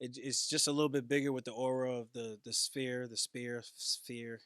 it's just a little bit bigger with the aura of the sphere, the spear sphere.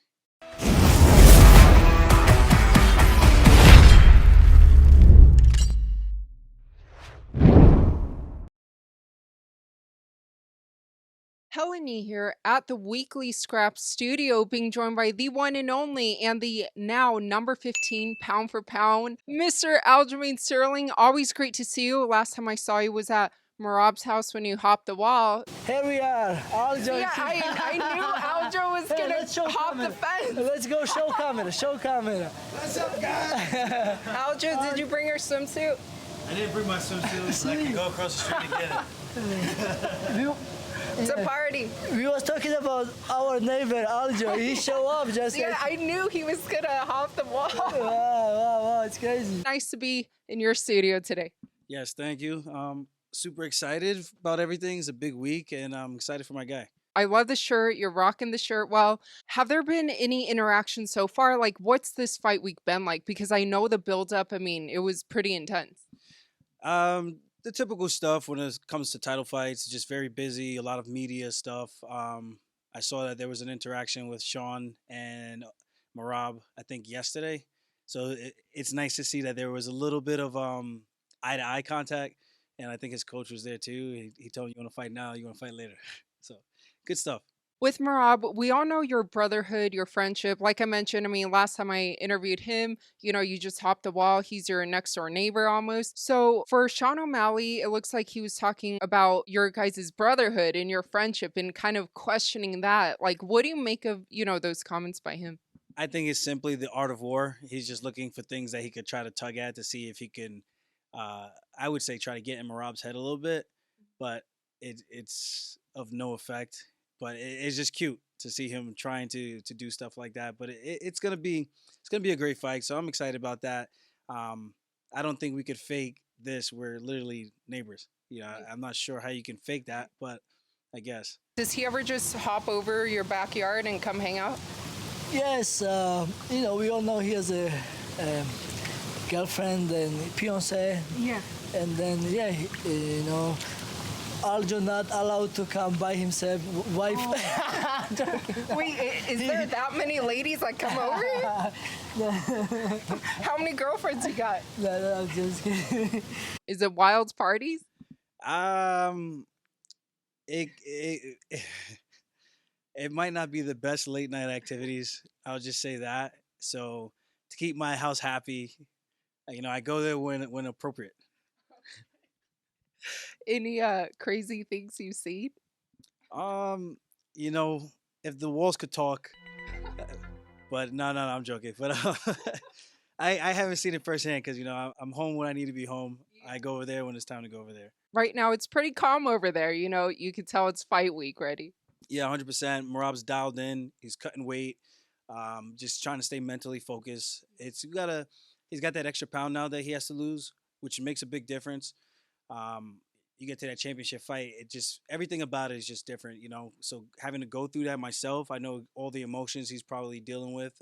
Helen Yee here at the Weekly Scrap Studio, being joined by the one and only and the now number 15 pound for pound, Mr. Aljamain Sterling. Always great to see you. Last time I saw you was at Merab's house when you hopped the wall. Here we are, Aljo. Yeah, I knew Aljo was gonna hop the fence. Let's go, show camera, show camera. What's up, guys? Aljo, did you bring your swimsuit? I didn't bring my swimsuit, so I can go across the street and get it. It's a party. We was talking about our neighbor Aljo. He show up just Yeah, like, I knew he was gonna hop the wall. wow, it's crazy. Nice to be in your studio today. Yes, thank you. Super excited about everything. It's a big week, and I'm excited for my guy. I love the shirt. You're rocking the shirt well. Have there been any interactions so far? Like, what's this fight week been like? Because I know the build-up, I mean, it was pretty intense. The typical stuff when it comes to title fights, just very busy, a lot of media stuff. I saw that there was an interaction with Sean and Merab, I think yesterday. So it's nice to see that there was a little bit of eye-to-eye contact, and I think his coach was there too. He told him, "You want to fight now? You want to fight later?" So good stuff. With Merab, we all know your brotherhood, your friendship. Like I mentioned, I mean, last time I interviewed him, you just hopped the wall. He's your next door neighbor almost. So for Sean O'Malley, it looks like he was talking about your guys' brotherhood and your friendship and kind of questioning that. Like, what do you make of, those comments by him? I think it's simply the art of war. He's just looking for things that he could try to tug at to see if he can, I would say, try to get in Merab's head a little bit, but it's of no effect. But it's just cute to see him trying to do stuff like that. But it's gonna be a great fight. So I'm excited about that. I don't think we could fake this. We're literally neighbors. I'm not sure how you can fake that, but I guess. Does he ever just hop over your backyard and come hang out? Yes, we all know he has a girlfriend and fiance, Yeah. and then Aljo not allowed to come by himself. Wife. Wait, is there that many ladies that come over here? How many girlfriends you got? No, I'm just kidding. Is it wild parties? Um, it it might not be the best late night activities. I'll just say that. So to keep my house happy, I go there when appropriate. Any crazy things you've seen? Um, you know, if the walls could talk, uh, but no, I'm joking. But I haven't seen it firsthand because I'm home when I need to be home. I go over there when it's time to go over there. Right now, it's pretty calm over there. You can tell it's fight week ready. Yeah, 100%. Marab's dialed in. He's cutting weight. Just trying to stay mentally focused. He's got that extra pound now that he has to lose, which makes a big difference. You get to that championship fight, everything about it is just different. So having to go through that myself, I know all the emotions he's probably dealing with.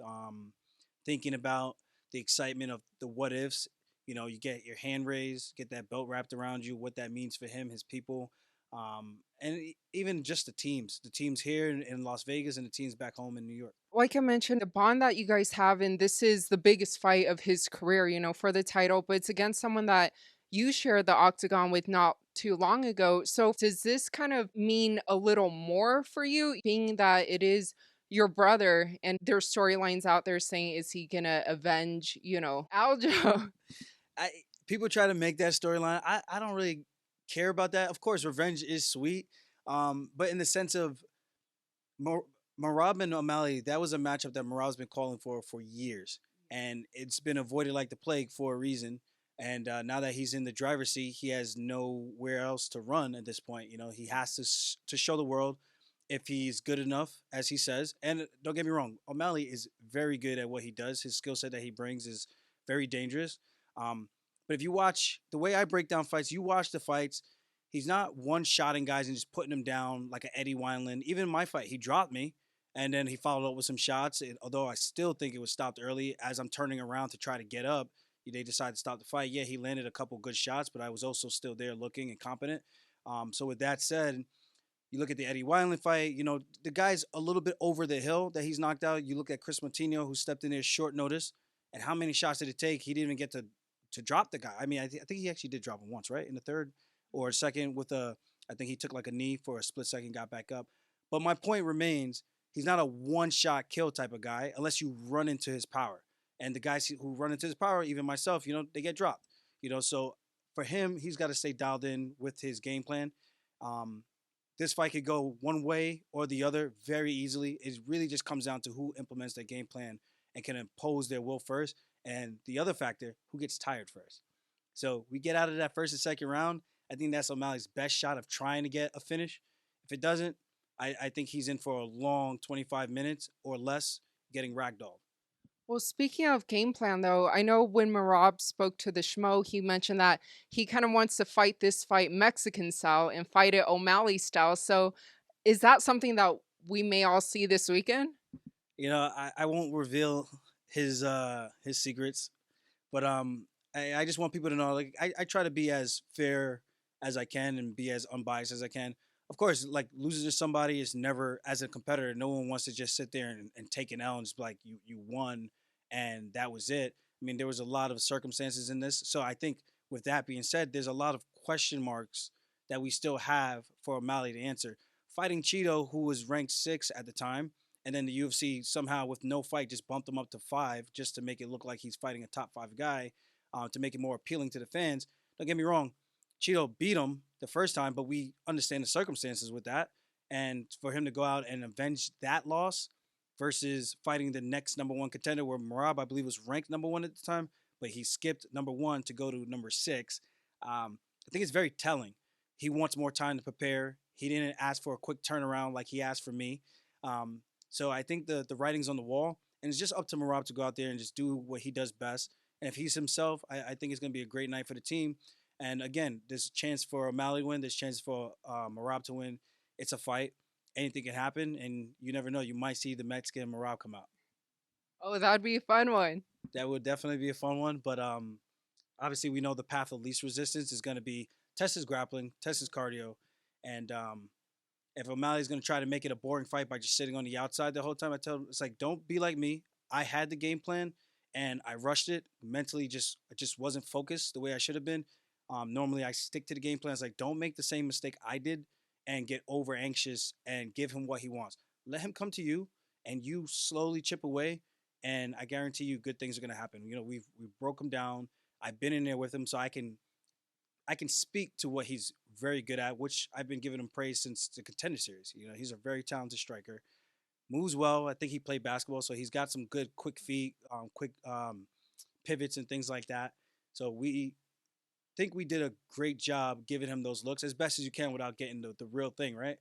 Thinking about the excitement of the what ifs. You get your hand raised, get that belt wrapped around you, what that means for him, his people, and even just the teams here in Las Vegas and the teams back home in New York. Like I mentioned, the bond that you guys have, and this is the biggest fight of his career, for the title, but it's against someone that you shared the octagon with not too long ago. So does this kind of mean a little more for you, being that it is your brother and there's storylines out there saying, is he gonna avenge, Aljo? I People try to make that storyline. I don't really care about that. Of course, revenge is sweet, but in the sense of Mar- Marab and O'Malley, that was a matchup that Marab's been calling for years, and it's been avoided like the plague for a reason. And now that he's in the driver's seat, he has nowhere else to run at this point. He has to show the world if he's good enough, as he says. And don't get me wrong, O'Malley is very good at what he does. His skill set that he brings is very dangerous. But if you watch the way I break down fights, you watch the fights. He's not one-shotting guys and just putting them down like an Eddie Wineland. Even in my fight, he dropped me, and then he followed up with some shots. And although I still think it was stopped early, as I'm turning around to try to get up, they decided to stop the fight. Yeah, he landed a couple good shots, but I was also still there looking and competent. So with that said, You look at the Eddie Wineland fight. You know, the guy's a little bit over the hill that he's knocked out. You look at Chris Martino, who stepped in there short notice, and how many shots did it take? He didn't even get to drop the guy. I mean, I think he actually did drop him once, right, in the third or second with a. I think he took like a knee for a split second, got back up. But my point remains: he's not a one-shot kill type of guy unless you run into his power. And the guys who run into his power, even myself, you know, they get dropped. You know, so for him, he's got to stay dialed in with his game plan. Um, this fight could go one way or the other very easily. It really just comes down to who implements their game plan and can impose their will first. And the other factor, who gets tired first. So we get out of that first and second round. I think that's O'Malley's best shot of trying to get a finish. If it doesn't, I think he's in for a long 25 minutes or less getting ragdolled. Well, speaking of game plan, though, I know when Merab spoke to the Schmo, he mentioned that he kind of wants to fight this fight Mexican style and fight it O'Malley style. So, is that something that we may all see this weekend? You know, I won't reveal his secrets, but I just want people to know, like, I try to be as fair as I can and be as unbiased as I can. Of course, like, losing to somebody is never, as a competitor, no one wants to just sit there and take an L and just be like, you won and that was it. I mean, there was a lot of circumstances in this. So I think with that being said, there's a lot of question marks that we still have for O'Malley to answer. Fighting Cheeto, who was ranked 6 at the time, and then the UFC somehow with no fight just bumped him up to 5 just to make it look like he's fighting a top 5 guy, to make it more appealing to the fans. Don't get me wrong, Cheeto beat him the first time, but we understand the circumstances with that. And for him to go out and avenge that loss versus fighting the next number one contender, where Merab, I believe, was ranked number one at the time, but he skipped number one to go to number 6. I think it's very telling. He wants more time to prepare. He didn't ask for a quick turnaround like he asked for me. So I think the writing's on the wall, and it's just up to Merab to go out there and just do what he does best. And if he's himself, I think it's going to be a great night for the team. And again, there's a chance for O'Malley to win. There's a chance for Merab to win. It's a fight. Anything can happen, and you never know. You might see the Mexican Merab come out. Oh, that'd be a fun one. That would definitely be a fun one. But obviously, we know the path of least resistance is going to be test his grappling, test his cardio, and if O'Malley's going to try to make it a boring fight by just sitting on the outside the whole time, I tell him, it's like, don't be like me. I had the game plan and I rushed it mentally. I just wasn't focused the way I should have been. Normally I stick to the game plan. It's like, don't make the same mistake I did and get over anxious and give him what he wants. Let him come to you and you slowly chip away. And I guarantee you good things are going to happen. You know, we broke him down. I've been in there with him, so I can speak to what he's very good at, which I've been giving him praise since the Contender Series. You know, he's a very talented striker, moves well. I think he played basketball, so he's got some good quick feet, quick pivots and things like that. So we think we did a great job giving him those looks as best as you can without getting the real thing, right?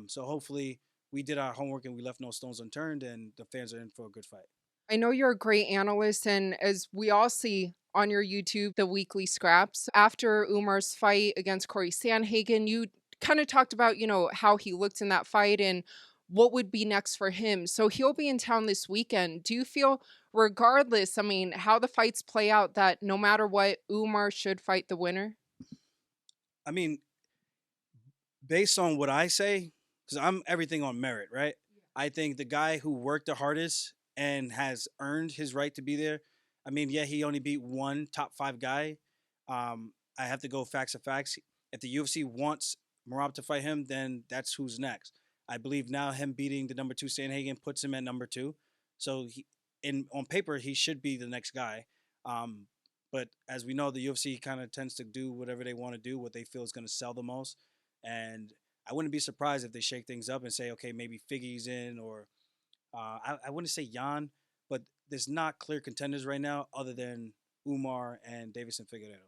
So hopefully we did our homework and we left no stones unturned, and the fans are in for a good fight. I know you're a great analyst, and as we all see on your YouTube, the weekly scraps, after Umar's fight against Corey Sandhagen, you kind of talked about, how he looked in that fight and what would be next for him. So he'll be in town this weekend. Do you feel, regardless, I mean, how the fights play out, that no matter what, Umar should fight the winner? I mean, based on what I say, because I'm everything on merit, right? I think the guy who worked the hardest and has earned his right to be there. I mean, yeah, he only beat one top 5 guy. I have to go facts of facts. If the UFC wants Merab to fight him, then that's who's next. I believe now him beating the number 2 Sandhagen puts him at number 2. So on paper, he should be the next guy. But as we know, the UFC kind of tends to do whatever they want to do, what they feel is going to sell the most. And I wouldn't be surprised if they shake things up and say, okay, maybe Figgy's in, or I wouldn't say Jan, but there's not clear contenders right now other than Umar and Deiveson Figueiredo.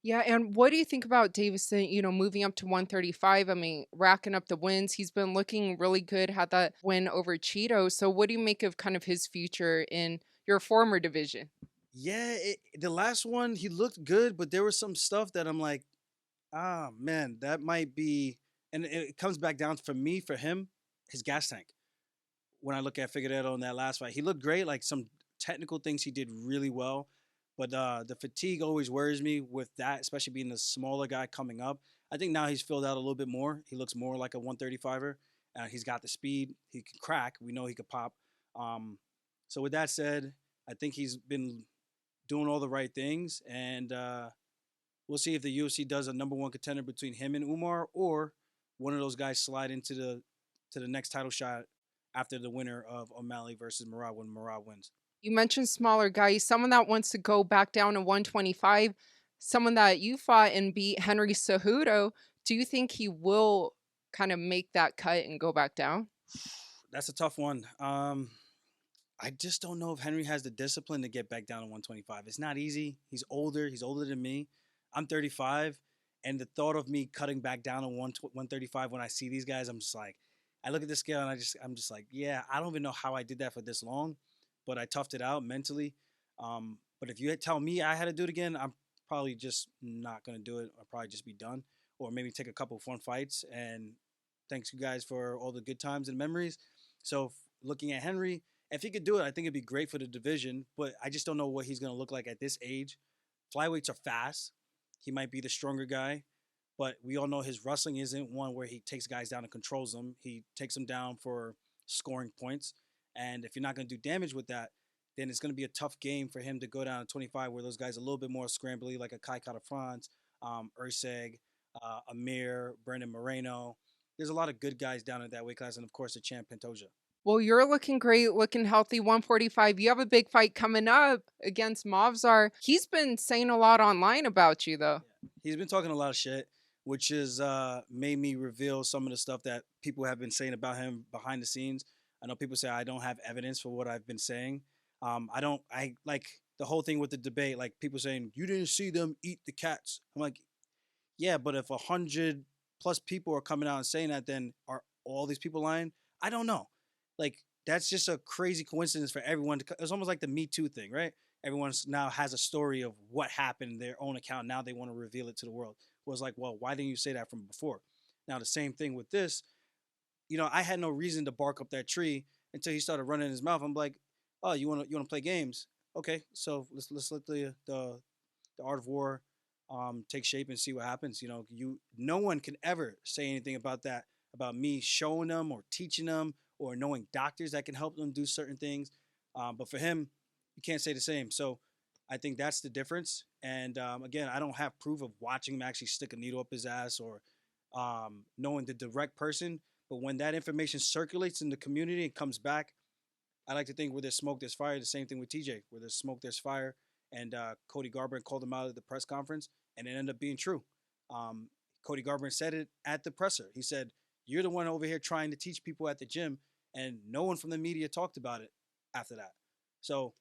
Yeah, and what do you think about Davison, moving up to 135? I mean, racking up the wins. He's been looking really good, had that win over Cheeto. So what do you make of kind of his future in your former division? Yeah, the last one, he looked good, but there was some stuff that I'm like, man, that might be, and it comes back down for him, his gas tank. When I look at Figueiredo in that last fight, he looked great. Like, some technical things he did really well, but the fatigue always worries me with that, especially being the smaller guy coming up. I think now he's filled out a little bit more. He looks more like a 135er. He's got the speed. He can crack. We know he could pop. Um, so with that said, I think he's been doing all the right things, and we'll see if the UFC does a number one contender between him and Umar, or one of those guys slide into the next title shot after the winner of O'Malley versus Merab when Merab wins. You mentioned smaller guys, someone that wants to go back down to 125, someone that you fought and beat, Henry Cejudo. Do you think he will kind of make that cut and go back down? That's a tough one. I just don't know if Henry has the discipline to get back down to 125. It's not easy. He's older. He's older than me. I'm 35, and the thought of me cutting back down to 135 when I see these guys, I'm just like, I look at the scale and I'm just like, yeah, I don't even know how I did that for this long, but I toughed it out mentally. But if you tell me I had to do it again, I'm probably just not gonna do it. I'll probably just be done, or maybe take a couple of fun fights. And thanks you guys for all the good times and memories. So looking at Henry, if he could do it, I think it'd be great for the division. But I just don't know what he's gonna look like at this age. Flyweights are fast. He might be the stronger guy, but we all know his wrestling isn't one where he takes guys down and controls them. He takes them down for scoring points. And if you're not going to do damage with that, then it's going to be a tough game for him to go down to 25, where those guys are a little bit more scrambly, like a Kai Kara France, Urseg, Amir, Brandon Moreno. There's a lot of good guys down at that weight class, and of course, the champ Pantoja. Well, you're looking great, looking healthy. 145. You have a big fight coming up against Movsar. He's been saying a lot online about you, though. Yeah. He's been talking a lot of shit, which has made me reveal some of the stuff that people have been saying about him behind the scenes. I know people say I don't have evidence for what I've been saying. I like the whole thing with the debate, like people saying, you didn't see them eat the cats. I'm like, yeah, but if 100+ people are coming out and saying that, then are all these people lying? I don't know. Like, that's just a crazy coincidence for everyone. It's almost like the Me Too thing, right? Everyone now has a story of what happened in their own account. Now they want to reveal it to the world. It was like, well, why didn't you say that from before? Now the same thing with this. I had no reason to bark up that tree until he started running his mouth. I'm like, oh, you want to play games? Okay, so let's let the art of war take shape and see what happens. No one can ever say anything about that, about me showing them or teaching them or knowing doctors that can help them do certain things. But for him, you can't say the same. So I think that's the difference. And again, I don't have proof of watching him actually stick a needle up his ass or knowing the direct person. But when that information circulates in the community and comes back, I like to think where there's smoke, there's fire. The same thing with TJ. Where there's smoke, there's fire. And Cody Garbrandt called him out at the press conference, and it ended up being true. Cody Garbrandt said it at the presser. He said, you're the one over here trying to teach people at the gym, and no one from the media talked about it after that. So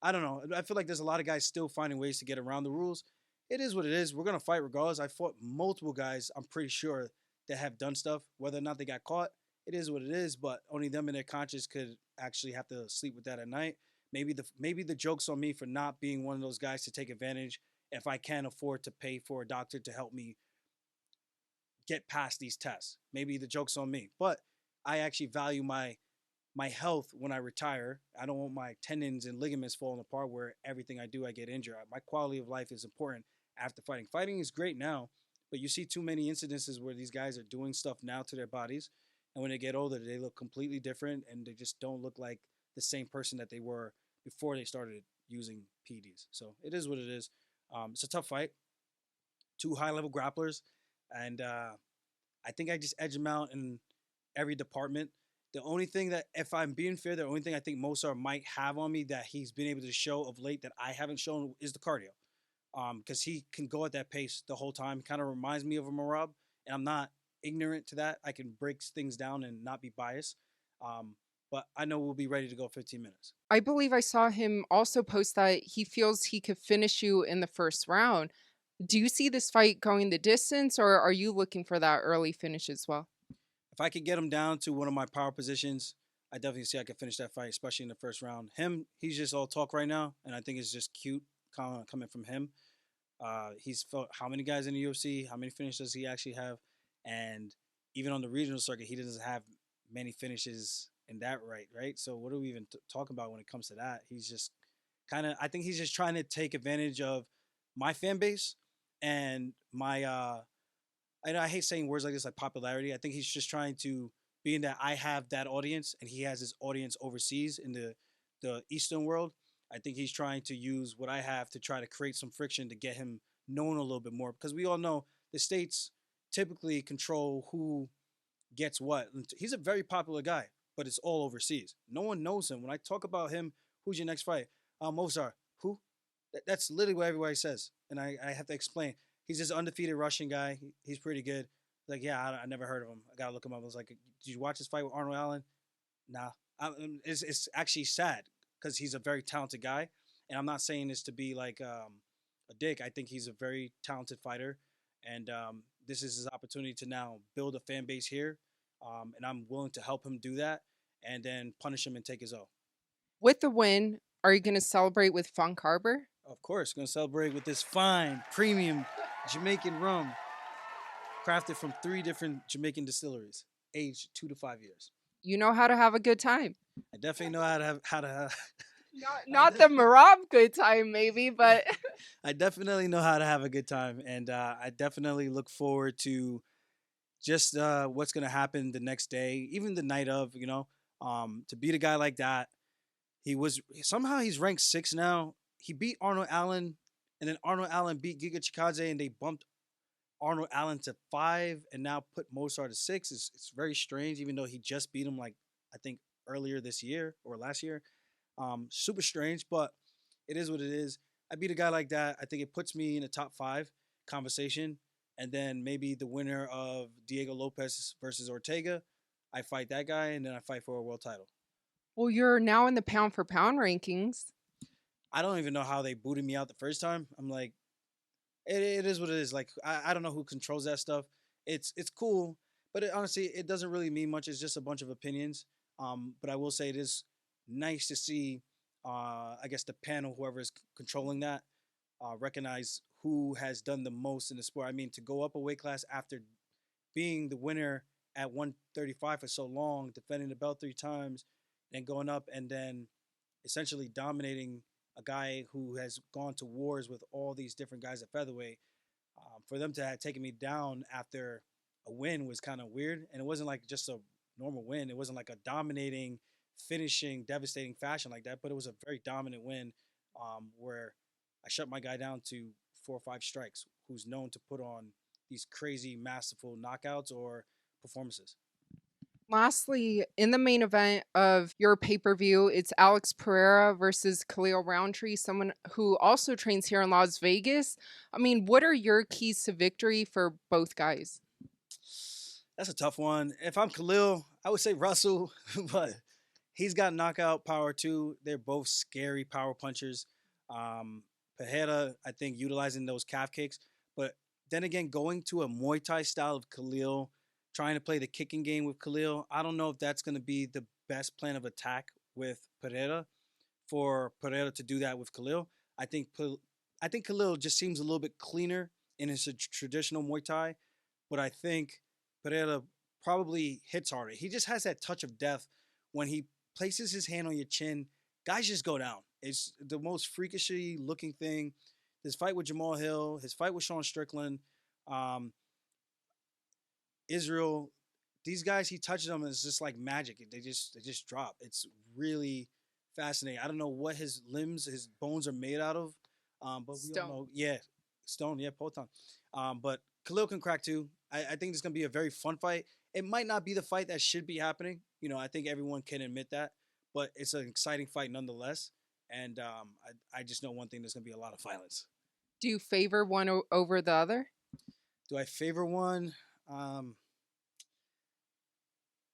I don't know. I feel like there's a lot of guys still finding ways to get around the rules. It is what it is. We're going to fight regardless. I fought multiple guys, I'm pretty sure, that have done stuff. Whether or not they got caught, it is what it is. But only them in their conscience could actually have to sleep with that at night. Maybe the joke's on me for not being one of those guys to take advantage if I can't afford to pay for a doctor to help me get past these tests. Maybe the joke's on me. But I actually value my health when I retire. I don't want my tendons and ligaments falling apart where everything I do, I get injured. My quality of life is important after fighting. Fighting is great now, but you see too many incidences where these guys are doing stuff now to their bodies. And when they get older, they look completely different and they just don't look like the same person that they were before they started using PEDs. So it is what it is. It's a tough fight. Two high-level grapplers. And I think I just edge them out in every department. The only thing that, if I'm being fair, the only thing I think Movsar might have on me that he's been able to show of late that I haven't shown is the cardio. Because he can go at that pace the whole time. Kind of reminds me of a Merab, and I'm not ignorant to that. I can break things down and not be biased. But I know we'll be ready to go 15 minutes. I believe I saw him also post that he feels he could finish you in the first round. Do you see this fight going the distance, or are you looking for that early finish as well? If I could get him down to one of my power positions, I definitely see I could finish that fight, especially in the first round. He's just all talk right now, and I think it's just cute coming from him. He's fought how many guys in the UFC? How many finishes does he actually have? And even on the regional circuit, he doesn't have many finishes in that right? So what are we even talking about when it comes to that? He's just I think he's just trying to take advantage of my fan base and I hate saying words like this, like popularity. I think he's just trying to, being that I have that audience and he has his audience overseas in the Eastern world. I think he's trying to use what I have to try to create some friction to get him known a little bit more, because we all know the states typically control who gets what. He's a very popular guy, but it's all overseas. No one knows him. When I talk about him, who's your next fight? Movsar. Who? That's literally what everybody says, and I have to explain. He's this undefeated Russian guy. He's pretty good. Like, yeah, I never heard of him. I gotta look him up. I was like, did you watch his fight with Arnold Allen? Nah. It's actually sad because he's a very talented guy, and I'm not saying this to be like a dick. I think he's a very talented fighter, and this is his opportunity to now build a fan base here, and I'm willing to help him do that, and then punish him and take his O. With the win, are you going to celebrate with Funk Harbor? Of course, gonna celebrate with this fine premium Jamaican rum, crafted from 3 different Jamaican distilleries, aged 2 to 5 years. You know how to have a good time. I definitely know how to. Not the Merab good time, maybe, but I definitely know how to have a good time, and I definitely look forward to just what's gonna happen the next day, even the night of. To beat a guy like that. He's ranked 6 now. He beat Arnold Allen, and then Arnold Allen beat Giga Chikadze, and they bumped Arnold Allen to 5, and now put Movsar to 6. It's very strange, even though he just beat him, like, I think earlier this year or last year. Super strange, but it is what it is. I beat a guy like that. I think it puts me in the top 5 conversation, and then maybe the winner of Diego Lopez versus Ortega, I fight that guy, and then I fight for a world title. well, you're now in the pound for pound rankings. I don't even know how they booted me out the first time. I'm like, it is what it is. Like, I don't know who controls that stuff. It's cool, but honestly, it doesn't really mean much. It's just a bunch of opinions. But I will say it is nice to see. I guess the panel, whoever is controlling that, recognize who has done the most in the sport. I mean, to go up a weight class after being the winner at 135 for so long, defending the belt 3 times, and going up and then essentially dominating a guy who has gone to wars with all these different guys at featherweight. For them to have taken me down after a win was kind of weird, and it wasn't like just a normal win. It wasn't like a dominating, finishing, devastating fashion like that, but it was a very dominant win, where I shut my guy down to 4 or 5 strikes, who's known to put on these crazy, masterful knockouts or performances. Lastly, in the main event of your pay per view, it's Alex Pereira versus Khalil Rountree, someone who also trains here in Las Vegas. I mean, what are your keys to victory for both guys? That's a tough one. If I'm Khalil, I would say Russell, but he's got knockout power too. They're both scary power punchers. Pereira, I think, utilizing those calf kicks, but then again, going to a Muay Thai style of Khalil, trying to play the kicking game with Khalil, I don't know if that's going to be the best plan of attack with Pereira, for Pereira to do that with Khalil. I think I think Khalil just seems a little bit cleaner in his traditional Muay Thai, but I think Pereira probably hits harder. He just has that touch of death when he places his hand on your chin. Guys just go down. It's the most freakishly looking thing. His fight with Jamal Hill, his fight with Sean Strickland, um, Israel. These guys, he touches them, and it's just like magic. They just drop. It's really fascinating. I don't know what his limbs, his bones are made out of, but we all Stone. know, yeah, stone, yeah, Poton. But Khalil can crack too. I think it's gonna be a very fun fight. It might not be the fight that should be happening. I think everyone can admit that, but it's an exciting fight nonetheless. And I just know one thing: there's gonna be a lot of violence. Do you favor one over the other? Do I favor one? Um,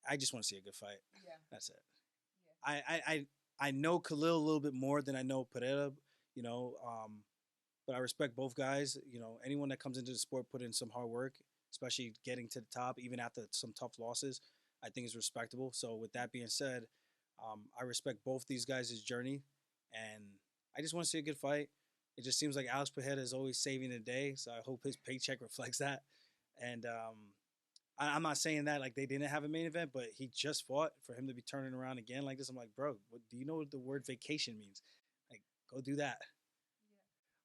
I just want to see a good fight. Yeah. That's it. I know Khalil a little bit more than I know Pereira, you know, but I respect both guys. Anyone that comes into the sport put in some hard work, especially getting to the top, even after some tough losses, I think is respectable. So with that being said, I respect both these guys' journey, and I just want to see a good fight. It just seems like Alex Pereira is always saving the day, so I hope his paycheck reflects that. And I'm not saying that like they didn't have a main event, but he just fought. For him to be turning around again like this, I'm like, bro, do you know what the word vacation means? Like, go do that.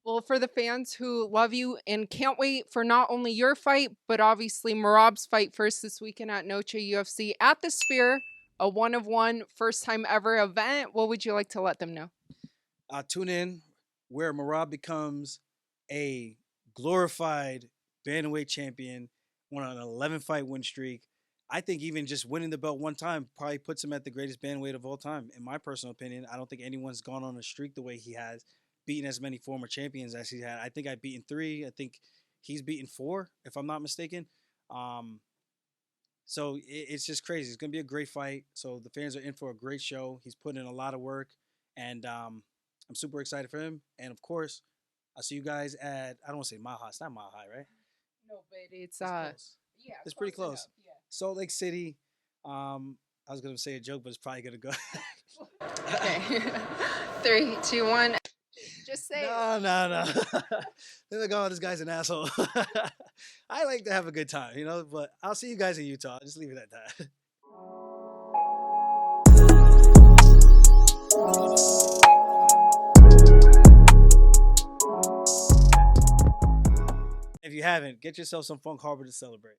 Well, for the fans who love you and can't wait for not only your fight, but obviously Merab's fight first this weekend at Noche UFC at the Sphere, a 1 of 1 first time ever event, what would you like to let them know? Tune in where Merab becomes a glorified bantamweight champion, won an 11-fight win streak. I think even just winning the belt one time probably puts him at the greatest bantamweight of all time. In my personal opinion, I don't think anyone's gone on a streak the way he has, beaten as many former champions as he had. I think I've beaten 3. I think he's beaten 4, if I'm not mistaken. Um, so it's just crazy. It's gonna be a great fight. So the fans are in for a great show. He's putting in a lot of work, and I'm super excited for him. And of course, I'll see you guys at, I don't want to say Mile High. It's not Mile High, right? No, but it's close. yeah, It's pretty close. enough, yeah. Salt Lake City. I was gonna say a joke, but it's probably gonna go. Okay. 3, 2, 1. Just say it. No. They're like, oh, this guy's an asshole. I like to have a good time, but I'll see you guys in Utah. Just leave it at that. If you haven't, get yourself some Funk Harbor to celebrate.